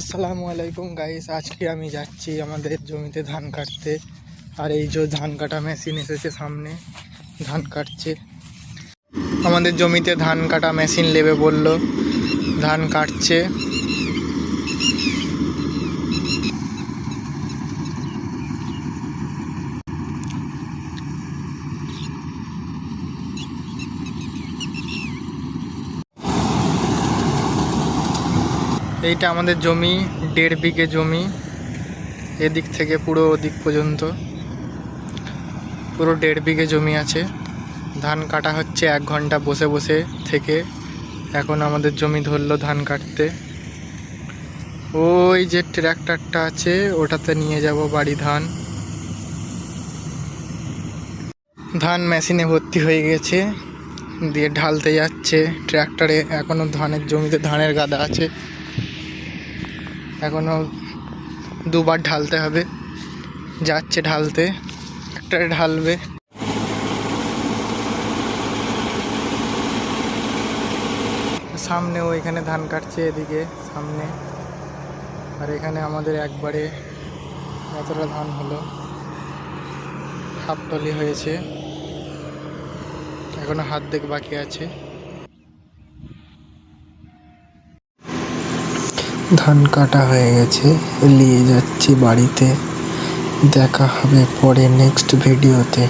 আসসালামু আলাইকুম গাইস, আজকে আমি যাচ্ছি আমাদের জমিতে ধান কাটতে। আর এই যে ধান কাটা মেশিন এসেছে সামনে, ধান কাটছে। আমাদের জমিতে ধান কাটা মেশিন নেবে বলল, ধান কাটছে। এইটা আমাদের জমি, 1.5 বিঘে জমি। এদিক থেকে পুরো ওদিক পর্যন্ত পুরো 1.5 বিঘে জমি আছে। ধান কাটা হচ্ছে 1 ঘন্টা বসে বসে থেকে। এখন আমাদের জমি ধরলো ধান কাটতে। ওই যে ট্র্যাক্টরটা আছে ওটাতে নিয়ে যাব বাড়ি ধান। ধান মেশিনে ভর্তি হয়ে গেছে, দিয়ে ঢালতে যাচ্ছে ট্র্যাক্টরে। এখনো ধানের জমিতে ধানের গাদা আছে, এখনো দুবার ঢালতে হবে। যাচ্ছে ঢালতে, ট্র্যাক্টরে ঢালবে। সামনে ওইখানে ধান কাটছে, এদিকে সামনে। আর এখানে আমাদের একবারে কতটা ধান হলো, হাফ টলি হয়েছে, এখনো হাত দেখ বাকি আছে। ধান কাটা হয়ে গেছে, নিয়ে যাচ্ছি বাড়িতে। দেখা হবে পরে নেক্সট ভিডিওতে।